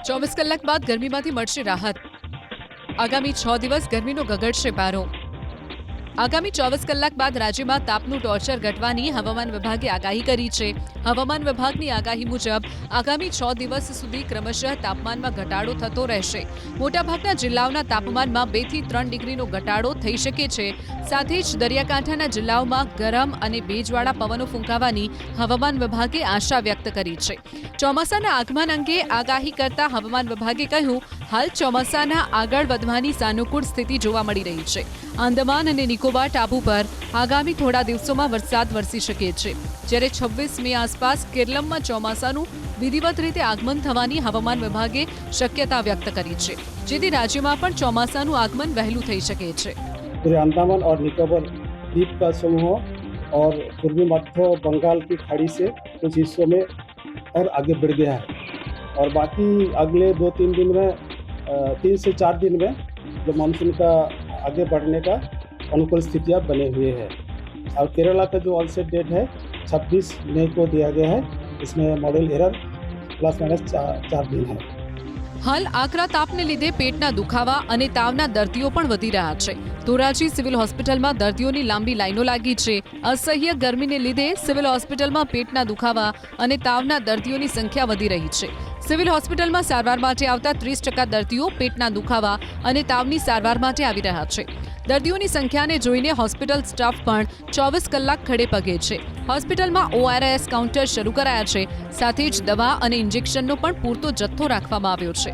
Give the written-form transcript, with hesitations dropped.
24 કલાક બાદ ગરમીમાંથી મળશે રાહત। આગામી 6 દિવસ ગરમીનો ગગડશે પારો। આગામી 24 કલાક બાદ રાજ્યમાં તાપનું ટોર્ચર ઘટવાની હવામાન વિભાગે આગાહી કરી છે। હવામાન વિભાગની આગાહી મુજબ આગામી 6 દિવસ સુધી ક્રમશઃ તાપમાનમાં ઘટાડો થતો રહેશે। મોટાભાગના જિલ્લાઓના તાપમાનમાં 2 થી 3 ડિગ્રીનો ઘટાડો થઈ શકે છે। સાથે જ દરિયાકાંઠાના જિલ્લાઓમાં ગરમ અને ભેજવાળા પવનો ફૂંકાવાની હવામાન વિભાગે આશા વ્યક્ત કરી છે। ચોમાસાના આગમન અંગે આગાહી કરતા હવામાન વિભાગે કહ્યું, હાલ ચોમાસાના આગળ વધવાની સાનુકૂળ સ્થિતિ જોવા મળી રહી છે। આંદામાન અને નિકોબાર ટાપુ પર આગામી થોડા દિવસોમાં વરસાદ વરસી શકે છે, જ્યારે 26 મે આસપાસ કેરળમાં ચોમાસાનું વિધિવત રીતે આગમન થવાની હવામાન વિભાગે શક્યતા વ્યક્ત કરી છે, જેથી રાજ્યમાં પણ ચોમાસાનું આગમન વહેલું થઈ શકે છે। पूरे अंडमान और निकोबार द्वीप का समूह और पूर्वी मध्य बंगाल की खाड़ी से कुछ हिस्सों में और आगे बढ़ गया है और बाकी अगले 2-3 दिन में 3 से 4 दिन में जो मानसून का आगे बढ़ने का अनुकूल स्थितियाँ बने हुए हैं। और केरला का जो ऑनसेट डेट है 26 मई को दिया गया है। इसमें मॉडल एरर ±4 दिन है। હાલ આકરા તાપને લીધે પેટના દુખાવા અને તાવના દર્દીઓ પણ વધી રહ્યા છે। ધોરાજી સિવિલ હોસ્પિટલમાં દર્દીઓની લાંબી લાઈનો લાગી છે। અસહ્ય ગરમીને લીધે સિવિલ હોસ્પિટલમાં પેટના દુખાવા અને તાવના દર્દીઓની સંખ્યા વધી રહી છે। સિવિલ હોસ્પિટલમાં સારવાર માટે આવતા 30% દર્દીઓ પેટના દુખાવા અને તાવની સારવાર માટે આવી રહ્યા છે। દર્દીઓની સંખ્યાને જોઈને હોસ્પિટલ સ્ટાફ પણ 24 કલાક ખડે પગે છે। હોસ્પિટલમાં ORS કાઉન્ટર શરૂ કરાયા છે, સાથે જ દવા અને ઇન્જેક્શનનો પણ પૂરતો જથ્થો રાખવામાં આવ્યો છે।